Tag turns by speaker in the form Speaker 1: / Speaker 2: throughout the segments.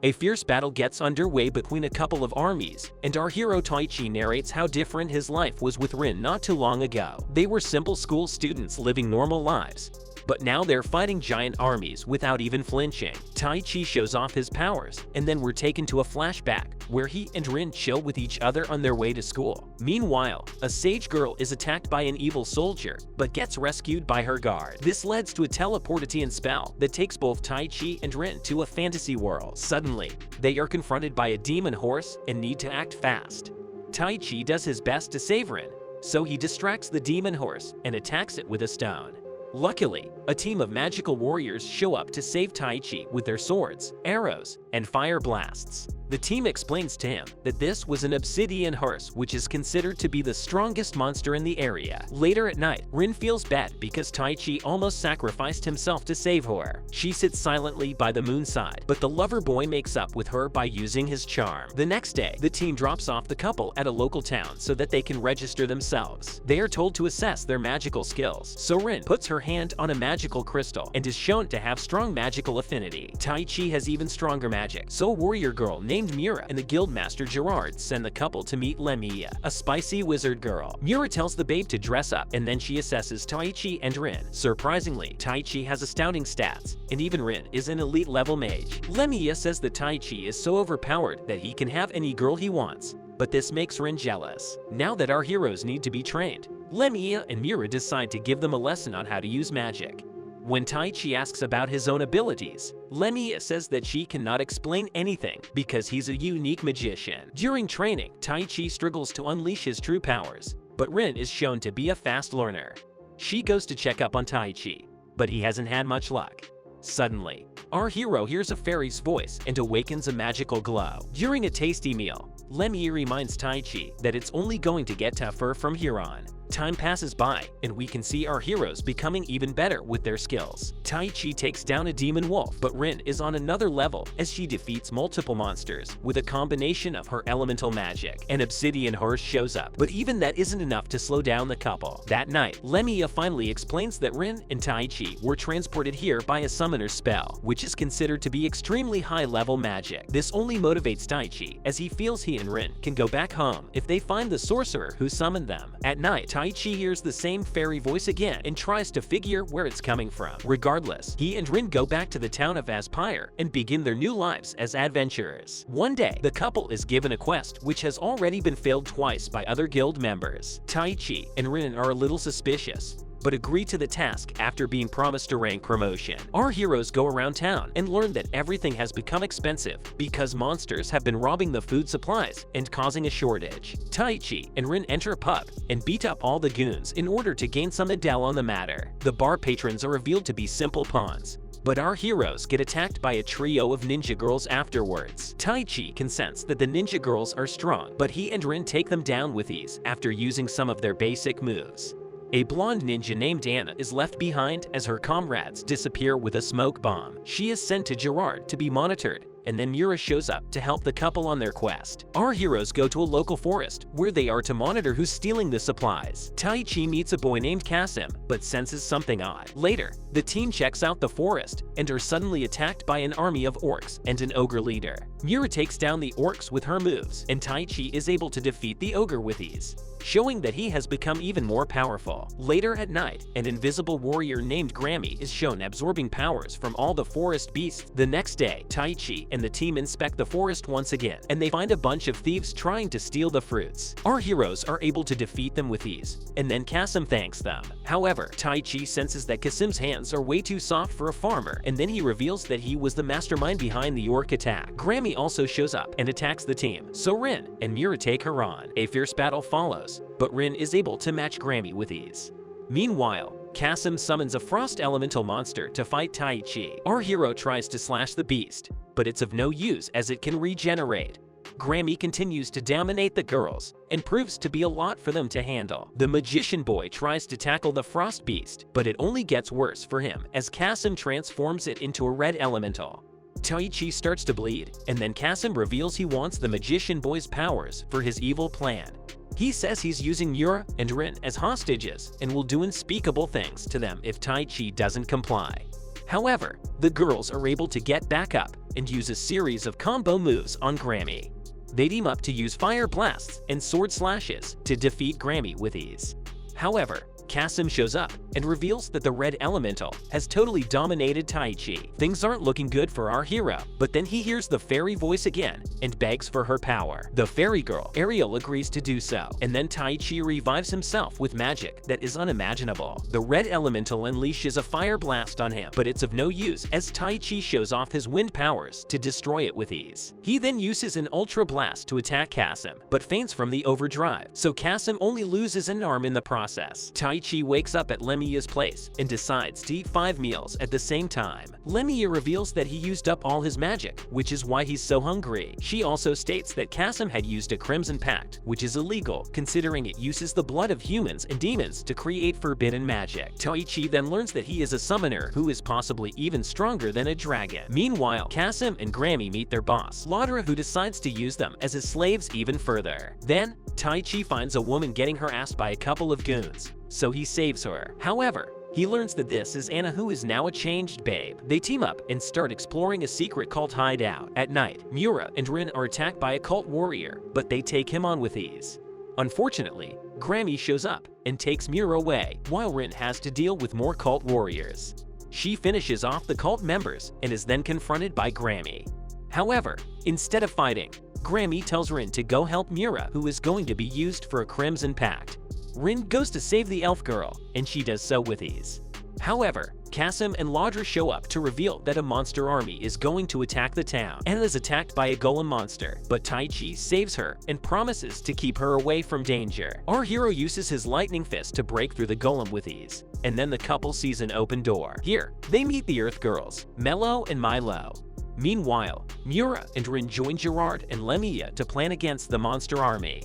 Speaker 1: A fierce battle gets underway between a couple of armies, and our hero Taichi narrates how different his life was with Rin not too long ago. They were simple school students living normal lives, but now they're fighting giant armies without even flinching. Taichi shows off his powers, and then we're taken to a flashback where he and Rin chill with each other on their way to school. Meanwhile, a sage girl is attacked by an evil soldier, but gets rescued by her guard. This leads to a teleportation spell that takes both Taichi and Rin to a fantasy world. Suddenly, they are confronted by a demon horse and need to act fast. Taichi does his best to save Rin, so he distracts the demon horse and attacks it with a stone. Luckily, a team of magical warriors show up to save Taichi with their swords, arrows, and fire blasts. The team explains to him that this was an obsidian horse, which is considered to be the strongest monster in the area. Later at night, Rin feels bad because Taichi almost sacrificed himself to save her. She sits silently by the moon side, but the lover boy makes up with her by using his charm. The next day, the team drops off the couple at a local town so that they can register themselves. They are told to assess their magical skills, so Rin puts her hand on a magical crystal and is shown to have strong magical affinity. Taichi has even stronger magic, so a warrior girl named Mura and the guildmaster Gerard send the couple to meet Lemia, a spicy wizard girl. Mura tells the babe to dress up, and then she assesses Taichi and Rin. Surprisingly, Taichi has astounding stats, and even Rin is an elite level mage. Lemia says that Taichi is so overpowered that he can have any girl he wants, but this makes Rin jealous. Now that our heroes need to be trained, Lemia and Mura decide to give them a lesson on how to use magic. When Taichi asks about his own abilities, Lemia says that she cannot explain anything because he's a unique magician. During training, Taichi struggles to unleash his true powers, but Rin is shown to be a fast learner. She goes to check up on Taichi, but he hasn't had much luck. Suddenly, our hero hears a fairy's voice and awakens a magical glow. During a tasty meal, Lemia reminds Taichi that it's only going to get tougher from here on. Time passes by, and we can see our heroes becoming even better with their skills. Taichi takes down a demon wolf, but Rin is on another level as she defeats multiple monsters with a combination of her elemental magic. An obsidian horse shows up, but even that isn't enough to slow down the couple. That night, Lemia finally explains that Rin and Taichi were transported here by a summoner's spell, which is considered to be extremely high-level magic. This only motivates Taichi, as he feels he and Rin can go back home if they find the sorcerer who summoned them. At night, Taichi hears the same fairy voice again and tries to figure where it's coming from. Regardless, he and Rin go back to the town of Aspire and begin their new lives as adventurers. One day, the couple is given a quest which has already been failed twice by other guild members. Taichi and Rin are a little suspicious, but agree to the task after being promised a rank promotion. Our heroes go around town and learn that everything has become expensive because monsters have been robbing the food supplies and causing a shortage. Taichi and Rin enter a pub and beat up all the goons in order to gain some intel on the matter. The bar patrons are revealed to be simple pawns, but our heroes get attacked by a trio of ninja girls afterwards. Taichi can sense that the ninja girls are strong, but he and Rin take them down with ease after using some of their basic moves. A blonde ninja named Anna is left behind as her comrades disappear with a smoke bomb. She is sent to Gerard to be monitored, and then Mura shows up to help the couple on their quest. Our heroes go to a local forest where they are to monitor who's stealing the supplies. Taichi meets a boy named Kasim, but senses something odd. Later, the team checks out the forest and are suddenly attacked by an army of orcs and an ogre leader. Mura takes down the orcs with her moves, and Taichi is able to defeat the ogre with ease, showing that he has become even more powerful. Later at night, an invisible warrior named Grammy is shown absorbing powers from all the forest beasts. The next day, Taichi and the team inspect the forest once again, and they find a bunch of thieves trying to steal the fruits. Our heroes are able to defeat them with ease, and then Kasim thanks them. However, Taichi senses that Kasim's hands are way too soft for a farmer, and then he reveals that he was the mastermind behind the orc attack. Grammy also shows up and attacks the team, so Rin and Mura take her on. A fierce battle follows, but Rin is able to match Grammy with ease. Meanwhile, Kasim summons a frost elemental monster to fight Taichi. Our hero tries to slash the beast, but it's of no use as it can regenerate. Grammy continues to dominate the girls and proves to be a lot for them to handle. The magician boy tries to tackle the frost beast, but it only gets worse for him as Kasim transforms it into a red elemental. Taichi starts to bleed, and then Kasim reveals he wants the magician boy's powers for his evil plan. He says he's using Mura and Rin as hostages and will do unspeakable things to them if Taichi doesn't comply. However, the girls are able to get back up and use a series of combo moves on Grammy. They team up to use fire blasts and sword slashes to defeat Grammy with ease. However, Kasim shows up and reveals that the red elemental has totally dominated Taichi. Things aren't looking good for our hero, but then he hears the fairy voice again and begs for her power. The fairy girl, Ariel, agrees to do so, and then Taichi revives himself with magic that is unimaginable. The red elemental unleashes a fire blast on him, but it's of no use as Taichi shows off his wind powers to destroy it with ease. He then uses an ultra blast to attack Kasim, but faints from the overdrive, so Kasim only loses an arm in the process. Taichi wakes up at Lemia's place and decides to eat 5 meals at the same time. Lemia reveals that he used up all his magic, which is why he's so hungry. She also states that Kasim had used a Crimson Pact, which is illegal considering it uses the blood of humans and demons to create forbidden magic. Taichi then learns that he is a summoner who is possibly even stronger than a dragon. Meanwhile, Kasim and Grammy meet their boss, Laudra, who decides to use them as his slaves even further. Then, Taichi finds a woman getting harassed by a couple of goons, so he saves her. However, he learns that this is Anna, who is now a changed babe. They team up and start exploring a secret cult hideout. At night, Mura and Rin are attacked by a cult warrior, but they take him on with ease. Unfortunately, Grammy shows up and takes Mura away, while Rin has to deal with more cult warriors. She finishes off the cult members and is then confronted by Grammy. However, instead of fighting, Grammy tells Rin to go help Mura, who is going to be used for a Crimson Pact. Rin goes to save the elf girl, and she does so with ease. However, Kasim and Laudra show up to reveal that a monster army is going to attack the town. Anna is attacked by a golem monster, but Taichi saves her and promises to keep her away from danger. Our hero uses his lightning fist to break through the golem with ease, and then the couple sees an open door. Here, they meet the Earth Girls, Mello and Milo. Meanwhile, Mura and Rin join Gerard and Lemia to plan against the monster army.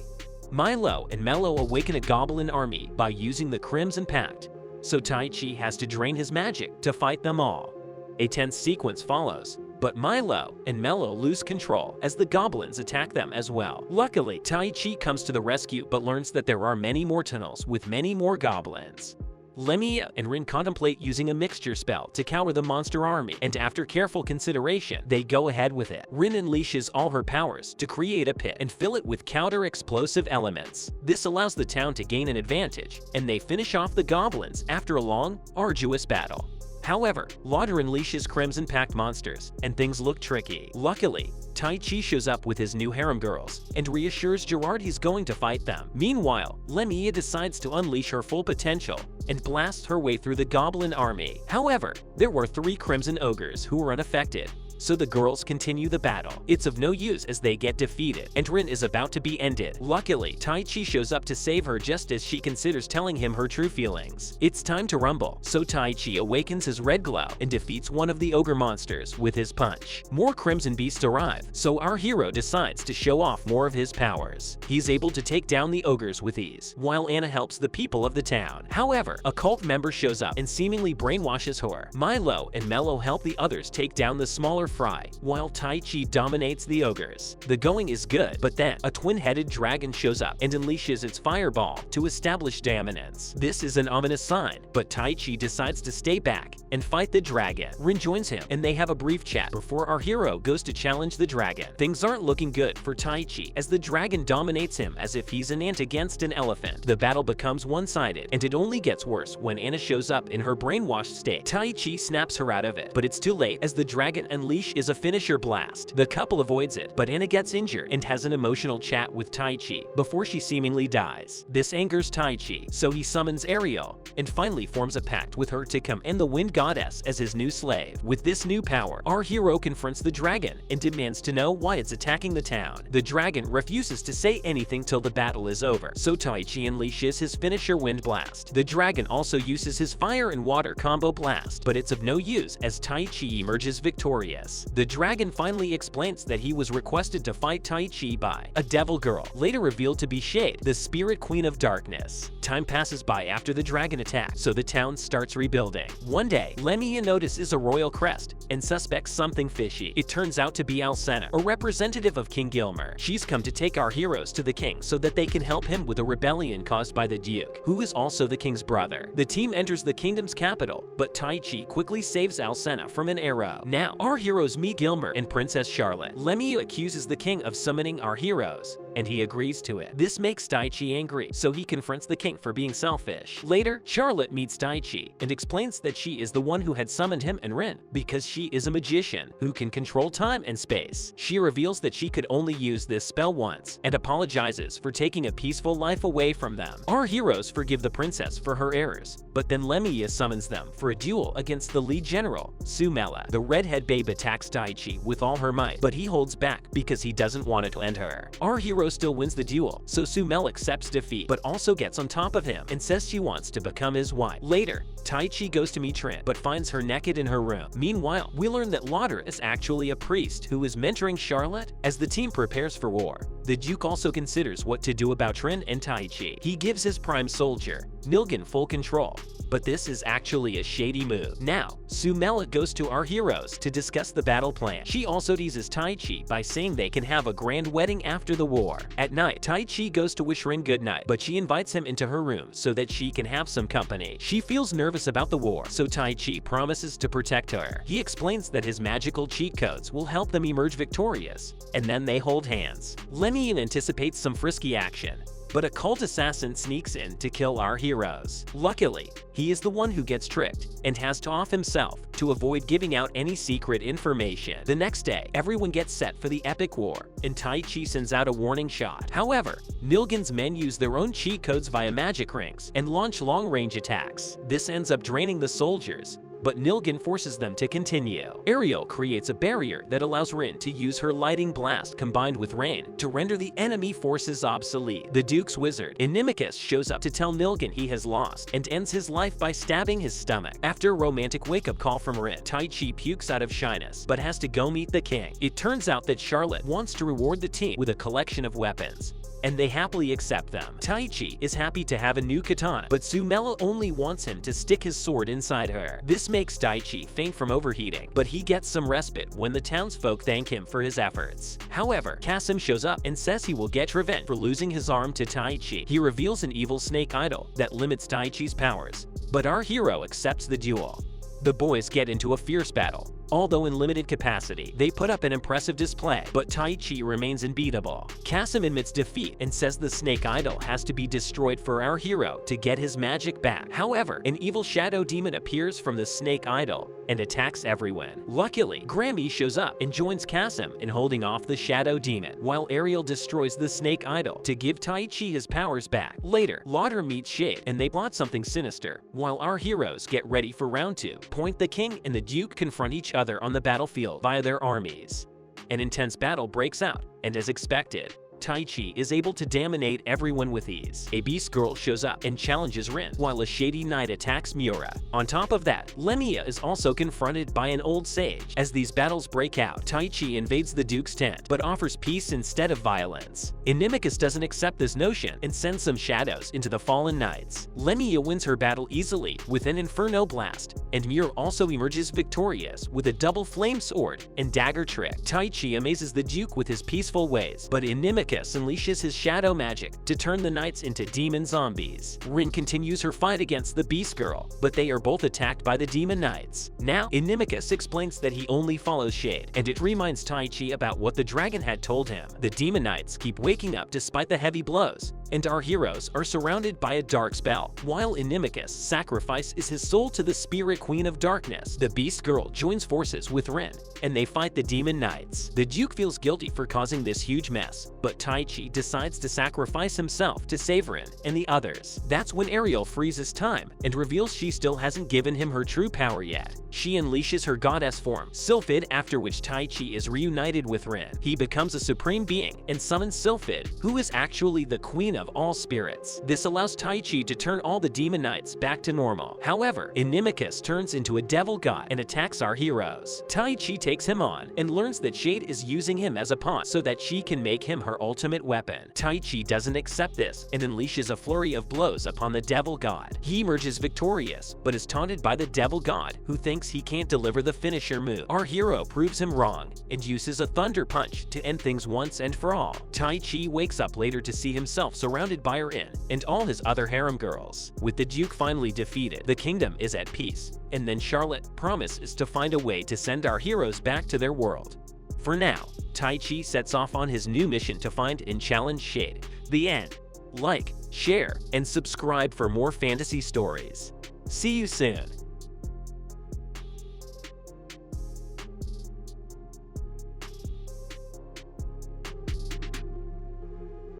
Speaker 1: Milo and Mello awaken a goblin army by using the Crimson Pact, so Taichi has to drain his magic to fight them all. A tense sequence follows, but Milo and Mello lose control as the goblins attack them as well. Luckily, Taichi comes to the rescue but learns that there are many more tunnels with many more goblins. Lemia and Rin contemplate using a mixture spell to counter the monster army, and after careful consideration, they go ahead with it. Rin unleashes all her powers to create a pit and fill it with counter-explosive elements. This allows the town to gain an advantage, and they finish off the goblins after a long, arduous battle. However, Laudra unleashes Crimson Pact monsters, and things look tricky. Luckily, Taichi shows up with his new harem girls and reassures Gerard he's going to fight them. Meanwhile, Lemia decides to unleash her full potential and blasts her way through the goblin army. However, there were 3 crimson ogres who were unaffected, so the girls continue the battle. It's of no use as they get defeated, and Rin is about to be ended. Luckily, Taichi shows up to save her just as she considers telling him her true feelings. It's time to rumble, so Taichi awakens his red glow and defeats one of the ogre monsters with his punch. More crimson beasts arrive, so our hero decides to show off more of his powers. He's able to take down the ogres with ease, while Anna helps the people of the town. However, a cult member shows up and seemingly brainwashes her. Milo and Mello help the others take down the smaller fry, while Taichi dominates the ogres. The going is good, but then a twin-headed dragon shows up and unleashes its fireball to establish dominance. This is an ominous sign, but Taichi decides to stay back and fight the dragon. Rin joins him, and they have a brief chat before our hero goes to challenge the dragon. Things aren't looking good for Taichi as the dragon dominates him as if he's an ant against an elephant. The battle becomes one-sided, and it only gets worse when Anna shows up in her brainwashed state. Taichi snaps her out of it, but it's too late as the dragon unleashes a finisher blast. The couple avoids it, but Anna gets injured and has an emotional chat with Taichi before she seemingly dies. This angers Taichi, so he summons Ariel and finally forms a pact with her to come and the wind goddess as his new slave. With this new power, our hero confronts the dragon and demands to know why it's attacking the town. The dragon refuses to say anything till the battle is over, so Taichi unleashes his finisher wind blast. The dragon also uses his fire and water combo blast, but it's of no use as Taichi emerges victorious. The dragon finally explains that he was requested to fight Taichi by a devil girl, later revealed to be Shade, the spirit queen of darkness. Time passes by after the dragon attack, so the town starts rebuilding. One day, Lemia notices a royal crest and suspects something fishy. It turns out to be Alcena, a representative of King Gilmer. She's come to take our heroes to the king so that they can help him with a rebellion caused by the Duke, who is also the king's brother. The team enters the kingdom's capital, but Taichi quickly saves Alcena from an arrow. Now, our hero heroes meet Gilmer and Princess Charlotte. Lemmy accuses the king of summoning our heroes, and he agrees to it. This makes Taichi angry, so he confronts the king for being selfish. Later, Charlotte meets Taichi and explains that she is the one who had summoned him and Rin because she is a magician who can control time and space. She reveals that she could only use this spell once and apologizes for taking a peaceful life away from them. Our heroes forgive the princess for her errors, but then Lemmy summons them for a duel against the lead general, Sumela. The redhead babe attacks Taichi with all her might, but he holds back because he doesn't want it to end her. Our hero still wins the duel, so Sumela accepts defeat, but also gets on top of him and says she wants to become his wife. Later, Taichi goes to meet Rin, but finds her naked in her room. Meanwhile, we learn that Lauder is actually a priest who is mentoring Charlotte as the team prepares for war. The Duke also considers what to do about Rin and Taichi. He gives his prime soldier, Nilgen, full control, but this is actually a shady move. Now, Sumela goes to our heroes to discuss the battle plan. She also teases Taichi by saying they can have a grand wedding after the war. At night, Taichi goes to wish Rin goodnight, but she invites him into her room so that she can have some company. She feels nervous about the war, so Taichi promises to protect her. He explains that his magical cheat codes will help them emerge victorious, and then they hold hands. Lemmy anticipates some frisky action, but a cult assassin sneaks in to kill our heroes. Luckily, he is the one who gets tricked and has to off himself to avoid giving out any secret information. The next day, everyone gets set for the epic war, and Taichi sends out a warning shot. However, Nilgen's men use their own cheat codes via magic rings and launch long-range attacks. This ends up draining the soldiers, but Nilgen forces them to continue. Ariel creates a barrier that allows Rin to use her lighting blast combined with rain to render the enemy forces obsolete. The Duke's wizard, Inimicus, shows up to tell Nilgen he has lost and ends his life by stabbing his stomach. After a romantic wake-up call from Rin, Taichi pukes out of shyness but has to go meet the king. It turns out that Charlotte wants to reward the team with a collection of weapons, and they happily accept them. Taichi is happy to have a new katana, but Sumela only wants him to stick his sword inside her. This makes Taichi faint from overheating, but he gets some respite when the townsfolk thank him for his efforts. However, Kasim shows up and says he will get revenge for losing his arm to Taichi. He reveals an evil snake idol that limits Taichi's powers, but our hero accepts the duel. The boys get into a fierce battle. Although in limited capacity, they put up an impressive display, but Taichi remains unbeatable. Kasim admits defeat and says the snake idol has to be destroyed for our hero to get his magic back. However, an evil shadow demon appears from the snake idol and attacks everyone. Luckily, Grammy shows up and joins Kasim in holding off the shadow demon, while Ariel destroys the snake idol to give Taichi his powers back. Later, Lauder meets Shade and they plot something sinister, while our heroes get ready for round 2. Point, the king, and the Duke confront each other on the battlefield via their armies. An intense battle breaks out, and as expected, Taichi is able to dominate everyone with ease. A beast girl shows up and challenges Rin, while a shady knight attacks Miura. On top of that, Lemia is also confronted by an old sage. As these battles break out, Taichi invades the Duke's tent, but offers peace instead of violence. Inimicus doesn't accept this notion and sends some shadows into the fallen knights. Lemia wins her battle easily with an inferno blast, and Miura also emerges victorious with a double flame sword and dagger trick. Taichi amazes the Duke with his peaceful ways, but Inimicus unleashes his shadow magic to turn the knights into demon zombies. Rin continues her fight against the Beast Girl, but they are both attacked by the demon knights. Now, Inimicus explains that he only follows Shade, and it reminds Taichi about what the dragon had told him. The demon knights keep waking up despite the heavy blows, and our heroes are surrounded by a dark spell. While Inimicus sacrifices his soul to the Spirit Queen of Darkness, the Beast Girl joins forces with Rin, and they fight the demon knights. The Duke feels guilty for causing this huge mess, but Taichi decides to sacrifice himself to save Rin and the others. That's when Ariel freezes time and reveals she still hasn't given him her true power yet. She unleashes her goddess form, Sylphid, after which Taichi is reunited with Rin. He becomes a supreme being and summons Sylphid, who is actually the queen of all spirits. This allows Taichi to turn all the demon knights back to normal. However, Inimicus turns into a devil god and attacks our heroes. Taichi takes him on and learns that Shade is using him as a pawn so that she can make him her ultimate weapon. Taichi doesn't accept this and unleashes a flurry of blows upon the devil god. He emerges victorious, but is taunted by the devil god, who thinks he can't deliver the finisher move. Our hero proves him wrong and uses a thunder punch to end things once and for all. Taichi wakes up later to see himself surrounded by Rin and all his other harem girls. With the Duke finally defeated, the kingdom is at peace, and then Charlotte promises to find a way to send our heroes back to their world. For now, Taichi sets off on his new mission to find and challenge Shade. The end. Like, share, and subscribe for more fantasy stories. See you soon.